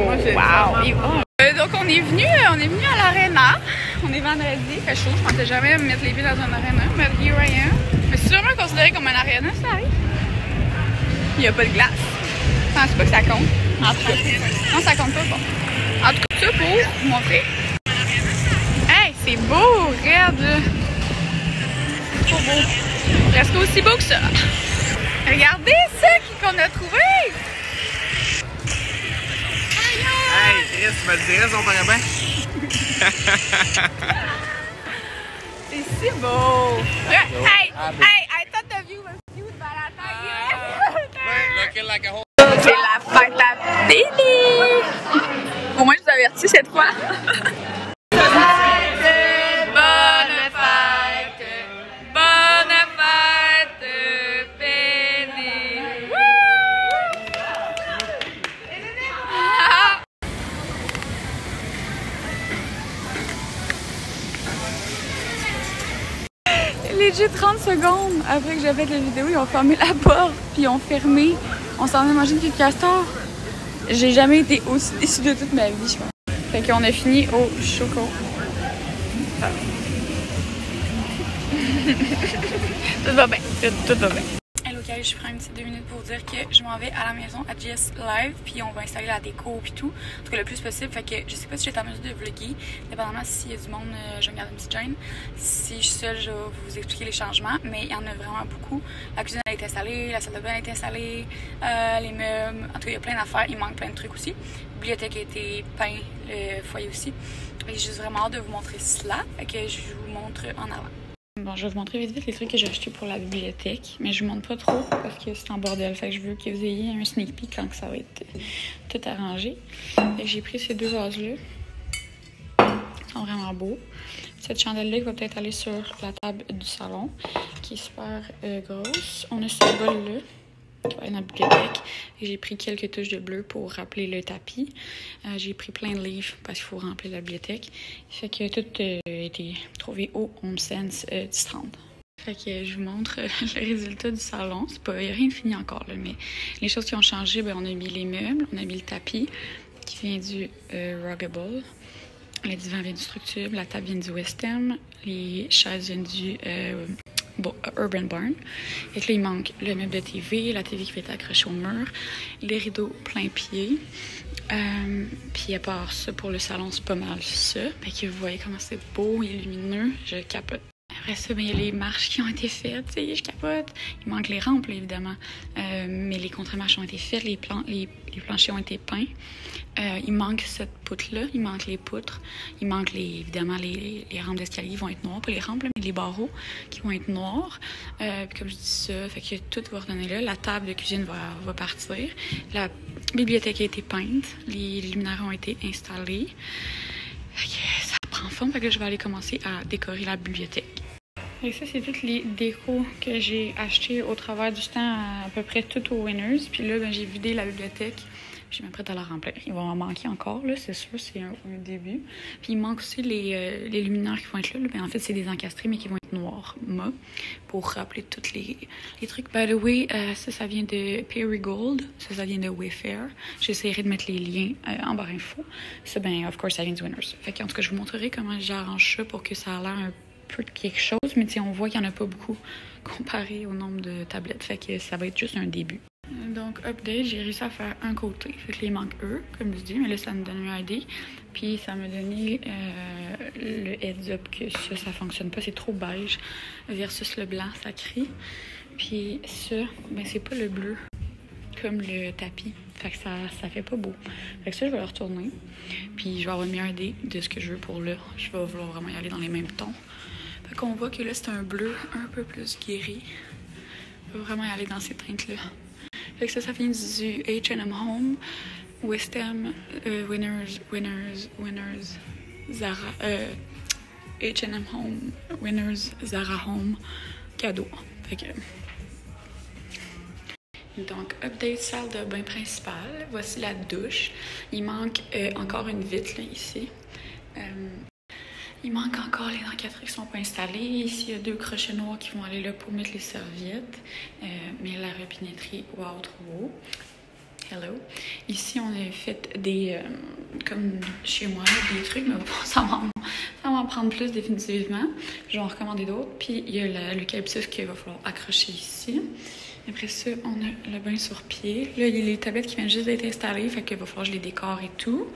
moi j'ai donc on est venu à l'aréna. On est vendredi, il fait chaud. Je pensais jamais me mettre les pieds dans un aréna, mais here I am. Mais c'est sûrement considéré comme un aréna, ça arrive. Il n'y a pas de glace. Je pense pas que ça compte. Non, ça compte pas. Bon. En tout cas, ça pour vous montrer. Hey, c'est beau, raide. C'est trop beau. Presque aussi beau que ça. Regardez ça qu'on a trouvé. Hey, Chris, tu me le dirais si on paraît bien? C'est si beau. Hey, I thought the view was cute, but I thought Looking like a whole... c'est la fête à Billy. Au moins, je vous avertis cette fois. Legit 30 secondes après que j'ai fait la vidéo, ils ont fermé la porte, puis ils ont fermé. On s'en est mangé une petite castor. J'ai jamais été aussi déçue de toute ma vie, je pense. Fait qu'on a fini au choco. Tout va bien, tout va bien. Hello guys, je prends une petite 2 minutes pour dire que je m'en vais à la maison à GS Live, puis on va installer la déco puis tout, en tout cas le plus possible. Fait que je sais pas si j'ai en mesure de vlogger, dépendamment s'il y a du monde, je vais me garder une petite gêne. Si je suis seule, je vais vous expliquer les changements, mais il y en a vraiment beaucoup. La cuisine a été installée, la salle de bain a été installée, les meubles, en tout cas il y a plein d'affaires, il manque plein de trucs aussi. La bibliothèque a été peint, le foyer aussi. Et j'ai juste vraiment hâte de vous montrer cela, fait que je vous montre en avant. Bon, je vais vous montrer vite vite les trucs que j'ai achetés pour la bibliothèque, mais je vous montre pas trop parce que c'est en bordel. Fait que je veux que vous ayez un sneak peek quand ça va être tout arrangé. Fait que j'ai pris ces deux vases-là. Ils sont vraiment beaux. Cette chandelle-là va peut-être aller sur la table du salon, qui est super grosse. On a ce bol-là qui va être dans la bibliothèque. J'ai pris quelques touches de bleu pour rappeler le tapis. J'ai pris plein de livres parce qu'il faut remplir la bibliothèque. Fait que tout a été trouvé au HomeSense du 30. Fait que je vous montre le résultat du salon. C'est pas rien de fini encore, là, mais les choses qui ont changé, ben, on a mis les meubles, on a mis le tapis qui vient du Ruggable. Le divan vient du Structube, la table vient du West Ham, les chaises viennent du Urban Barn. Et là, il manque le meuble de TV, la TV qui va être accrochée au mur, les rideaux plein pied. Puis à part ça, pour le salon, c'est pas mal ça. Fait que vous voyez comment c'est beau et lumineux, je capote. Après ça, ben, il y a les marches qui ont été faites, je capote. Il manque les rampes, là, évidemment. Mais les contre-marches ont été faites, les planchers ont été peints. Il manque cette poutre-là, il manque les poutres, il manque évidemment les rampes d'escalier vont être noires, pas les rampes, là, mais les barreaux qui vont être noirs. Puis comme je dis ça, fait que tout va redonner là. La table de cuisine va partir. La bibliothèque a été peinte, les luminaires ont été installés. Fait que ça prend forme, fait que là, je vais aller commencer à décorer la bibliothèque. Et ça, c'est toutes les décos que j'ai achetées au travers du temps, à peu près toutes aux Winners. Puis là, ben, j'ai vidé la bibliothèque. Je m'apprête à la remplir. Il va en manquer encore, là, c'est sûr, c'est un début. Puis il manque aussi les luminaires qui vont être là. Ben, en fait, c'est des encastrés, mais qui vont être noirs, mat, pour rappeler tous les trucs. By the way, ça vient de Perigold. Ça vient de Wayfair. J'essaierai de mettre les liens en barre info. Ça, ben, of course, ça vient du Winners. Fait qu'en tout cas, je vous montrerai comment j'arrange ça pour que ça a l'air un peu de quelque chose. Mais on voit qu'il n'y en a pas beaucoup comparé au nombre de tablettes. Fait que ça va être juste un début. Donc, update, j'ai réussi à faire un côté. Fait que il manque eux, comme je dis, mais là, ça me donne une idée. Puis, ça m'a donné le heads up que ça fonctionne pas. C'est trop beige versus le blanc sacré. Puis, ça, ben, c'est pas le bleu comme le tapis. Fait que ça fait pas beau. Fait que ça, je vais le retourner. Puis, je vais avoir une meilleure idée de ce que je veux pour là. Je vais vouloir vraiment y aller dans les mêmes tons. Fait qu'on voit que là, c'est un bleu un peu plus guéri. Je vais vraiment y aller dans ces teintes-là. Fait que ça vient du H&M Home, West Ham, Winners, Zara, H&M Home, Winners, Zara Home, cadeau. Fait que... Donc, update salle de bain principale. Voici la douche. Il manque encore une vitre, là, ici. Il manque encore les encastrés qui ne sont pas installés. Ici, il y a 2 crochets noirs qui vont aller là pour mettre les serviettes. Mais la robinetterie, wow, trop beau. Hello. Ici, on a fait des, comme chez moi, des trucs, mais ça va en prendre plus définitivement. Je vais en recommander d'autres. Puis il y a l'eucalyptus qu'il va falloir accrocher ici. Après ça, on a le bain sur pied. Là, il y a les tablettes qui viennent juste d'être installées, fait qu'il va falloir que je les décore et tout.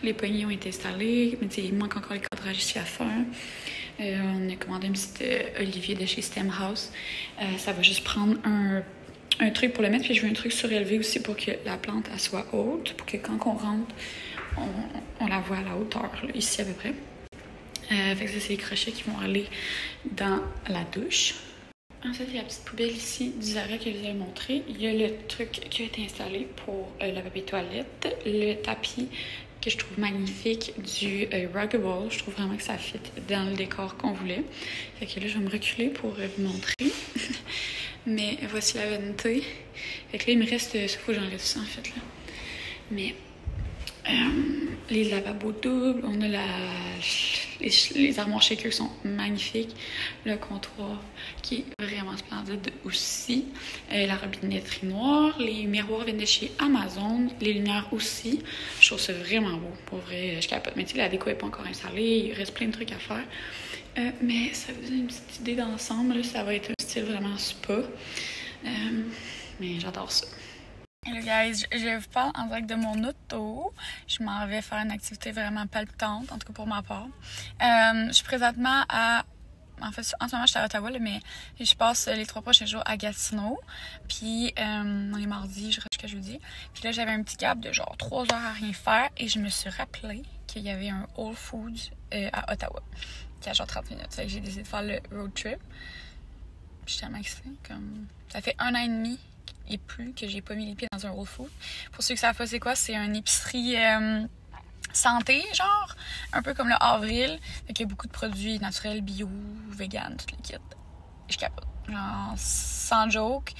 Les poignées ont été installées, mais il manque encore les cadrages ici à faire. On a commandé un petit olivier de chez Stem House. Ça va juste prendre un truc pour le mettre, puis je veux un truc surélevé aussi pour que la plante elle soit haute, pour que quand on rentre, on la voit à la hauteur, là, ici à peu près. Fait que ça, c'est les crochets qui vont aller dans la douche. Ensuite, il y a la petite poubelle ici du Zara que je vous ai montré. Il y a le truc qui a été installé pour le papier toilette, le tapis que je trouve magnifique du Ruggable. Je trouve vraiment que ça fit dans le décor qu'on voulait. Fait que là, je vais me reculer pour vous montrer. Mais voici la vanité. Fait que là, il me reste... Il faut que j'enlève ça, en fait, là. Mais les lavabos doubles, on a les armoires shakers sont magnifiques. Le comptoir qui est vraiment splendide aussi. La robinetterie noire. Les miroirs viennent de chez Amazon. Les lumières aussi. Je trouve ça vraiment beau. Pour vrai, je capote. Mais tu sais, la déco n'est pas encore installée. Il reste plein de trucs à faire. Mais ça vous donne une petite idée d'ensemble. Ça va être un style vraiment spa. Mais j'adore ça. Hello guys, je vous parle en direct de mon auto. Je m'en vais faire une activité vraiment palpitante, en tout cas pour ma part. Je suis présentement à... En fait, en ce moment, je suis à Ottawa, là, mais je passe les 3 prochains jours à Gatineau. Puis, on est mardi, je reste jusqu'à jeudi. Puis là, j'avais un petit gap de genre 3 heures à rien faire. Et je me suis rappelé qu'il y avait un Whole Foods à Ottawa, qui a genre 30 minutes. Fait que j'ai décidé de faire le road trip. Je suis tellement excitée. Ça fait 1 an et demi et plus que j'ai pas mis les pieds dans un Whole Foods. Pour ceux qui savent pas c'est quoi, c'est une épicerie santé, genre, un peu comme le Avril. Fait qu'il y a beaucoup de produits naturels, bio, vegan, toutes les kits. Je capote. Genre, sans joke,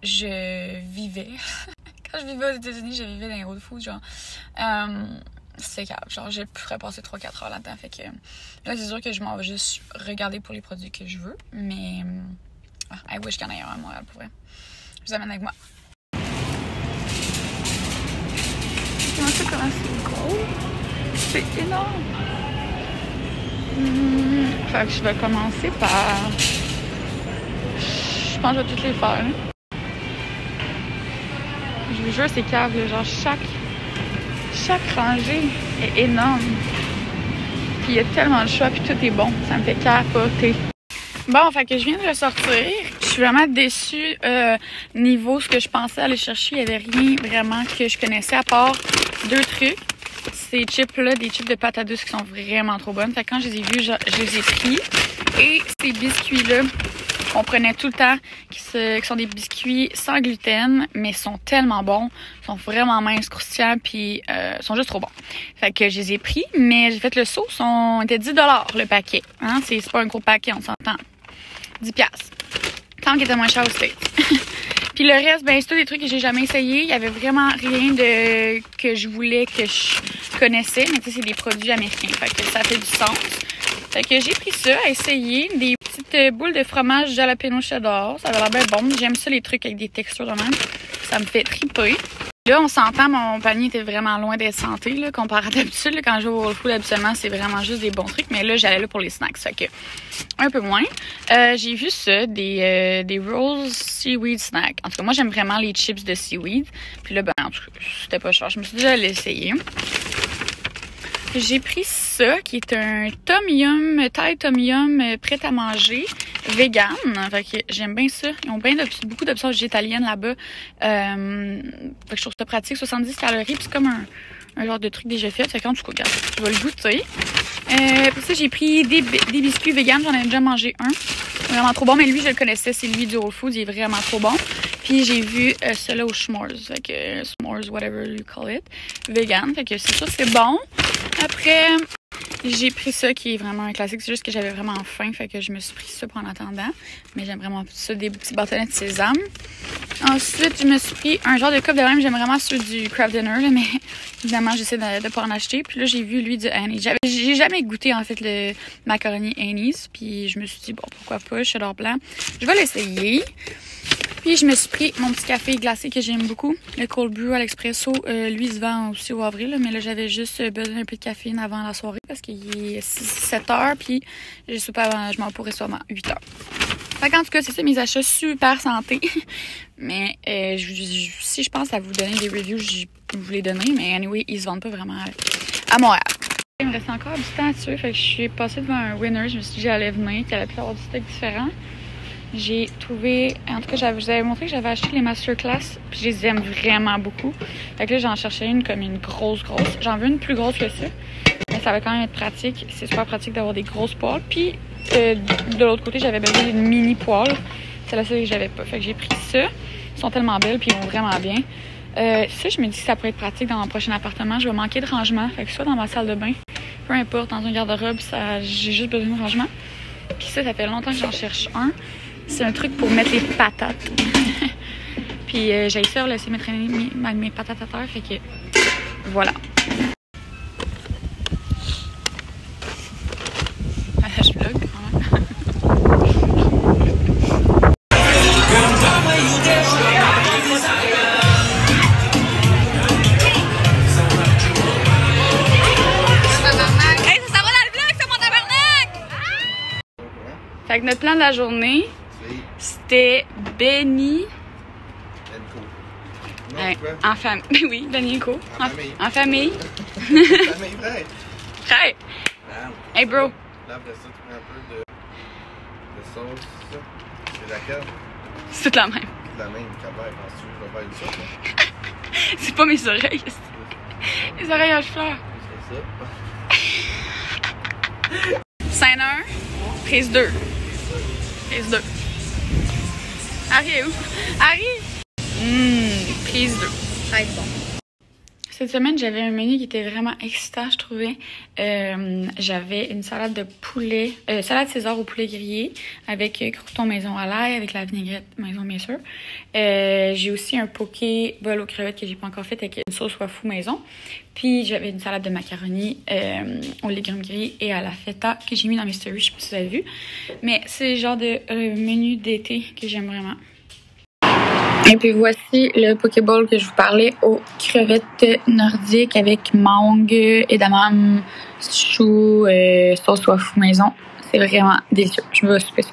je vivais. Quand je vivais aux États-Unis, je vivais dans les Whole Foods, genre. C'est calme. Genre, je pourrais passer 3-4 heures là-dedans. Fait que là, c'est sûr que je m'en vais juste regarder pour les produits que je veux. Mais, I wish qu'il y en ait un à Montréal, pour vrai. Je vous amène avec moi. Comment c'est gros? C'est énorme! Fait que je vais commencer par... Je pense que je vais toutes les faire. Je vous jure, c'est cave, là. Genre, chaque rangée est énorme. Puis il y a tellement de choix, puis tout est bon. Ça me fait capoter. Bon, fait que je viens de ressortir. Je suis vraiment déçue niveau ce que je pensais aller chercher. Il n'y avait rien vraiment que je connaissais à part 2 trucs. Ces chips-là, des chips de patates douces qui sont vraiment trop bonnes. Fait que quand je les ai vus, je les ai pris. Et ces biscuits-là qu'on prenait tout le temps, qui sont des biscuits sans gluten, mais sont tellement bons. Ils sont vraiment minces, croustillants, puis sont juste trop bons. Fait que je les ai pris, mais j'ai fait le saut. Ils étaient 10 $ le paquet. Hein? C'est pas un gros paquet, on s'entend. 10$. Tant qu'il était moins cher au States. Puis le reste, ben c'est tous des trucs que j'ai jamais essayé. Il y avait vraiment rien que je voulais, que je connaissais. Mais tu sais, c'est des produits américains. Fait que ça fait du sens. Fait que j'ai pris ça, à essayer. Des petites boules de fromage jalapeno cheddar. Ça avait l'air bien bon. J'aime ça, les trucs avec des textures de même. Ça me fait triper. Là, on s'entend, mon panier était vraiment loin d'être santé, là, comparé à d'habitude. Quand je vais au Whole Foods, habituellement, c'est vraiment juste des bons trucs. Mais là, j'allais là pour les snacks. Fait que, un peu moins. J'ai vu ça, des rolls seaweed snack. En tout cas, moi, j'aime vraiment les chips de seaweed. Puis là, ben, en tout cas, c'était pas cher. Je me suis dit, j'allais l'essayer. J'ai pris ça, qui est un Thai tom yum prêt à manger, vegan. Fait que j'aime bien ça. Ils ont beaucoup d'options végétaliennes là-bas. Fait que je trouve ça pratique. 70 calories, puis c'est comme un genre de truc déjà fait. Fait qu'en tout cas, regarde, je vais le goûter. Pour ça, j'ai pris des biscuits vegan. J'en ai déjà mangé un. Vraiment trop bon, mais lui, je le connaissais. C'est lui du Whole Foods. Il est vraiment trop bon. Puis j'ai vu celui-là au s'mores. Fait que s'mores, whatever you call it. Vegan. Fait que c'est sûr que c'est bon. Après, j'ai pris ça qui est vraiment un classique. C'est juste que j'avais vraiment faim. Fait que je me suis pris ça en attendant. Mais j'aime vraiment ça, des petits bâtonnets de sésame. Ensuite, je me suis pris un genre de cup de même. J'aime vraiment ceux du Kraft Dinner, là, mais évidemment, j'essaie de pas en acheter. Puis là, j'ai vu lui du Annie's. J'ai jamais goûté, en fait, le macaroni Annie's. Puis je me suis dit, bon, pourquoi pas, cheddar blanc. Je vais l'essayer. Puis je me suis pris mon petit café glacé que j'aime beaucoup. Le cold brew à l'expresso, lui il se vend aussi au avril, là, mais là j'avais juste besoin d'un peu de caféine avant la soirée parce qu'il est 7 heures, puis je sais pas, je m'en pourrais sûrement 8 heures. Fait qu'en tout cas, c'est ça mes achats super santé. Mais si je pense à vous donner des reviews, je vous les donner, mais anyway, ils se vendent pas vraiment à Montréal. Il me reste encore du temps dessus, fait que je suis passée devant un winner, je me suis dit que j'allais venir, qu'il allait pu avoir du stock différent. J'ai trouvé, en tout cas, je vous avais montré que j'avais acheté les masterclass, puis je les aime vraiment beaucoup. Fait que là, j'en cherchais une comme une grosse. J'en veux une plus grosse que ça, mais ça va quand même être pratique. C'est super pratique d'avoir des grosses poêles. Puis de l'autre côté, j'avais besoin d'une mini poêle. C'est la seule que j'avais pas. Fait que j'ai pris ça. Ils sont tellement belles, puis ils vont vraiment bien. Ça, je me dis que ça pourrait être pratique dans mon prochain appartement. Je vais manquer de rangement. Fait que soit dans ma salle de bain, peu importe, dans un garde-robe, j'ai juste besoin de rangement. Puis ça fait longtemps que j'en cherche un. C'est un truc pour mettre les patates. Puis j'ai essayé de laisser mettre mes patates à terre. Fait que voilà. Je vlog quand même. Fait que notre plan de la journée, c'était Benny. En famille. Oui, Benny Co. En famille. Frère. Hey bro. Là, après ça, tu mets un peu de sauce. C'est laquelle? C'est toute la même. La même, Calvaire. Penses-tu que je vais faire une sauce? C'est pas mes oreilles. Les oreilles à fleurs. C'est ça. Scène 1, prise 2. Prise 2. Arrive. Prise 2. Ça va être bon. Cette semaine, j'avais un menu qui était vraiment excitant, je trouvais. J'avais une salade de poulet, salade César au poulet grillé avec croûtons maison à l'ail, avec la vinaigrette maison, bien sûr. J'ai aussi un poké bol aux crevettes que j'ai pas encore fait avec une sauce wafou maison. Puis j'avais une salade de macaroni aux légumes grillés et à la feta que j'ai mis dans mes stories, je sais pas si vous avez vu. Mais c'est le genre de menu d'été que j'aime vraiment. Et puis voici le Pokéball que je vous parlais aux crevettes nordiques avec mangue, edamame, chou, sauce wafou maison. C'est vraiment délicieux. Je vais souper ça.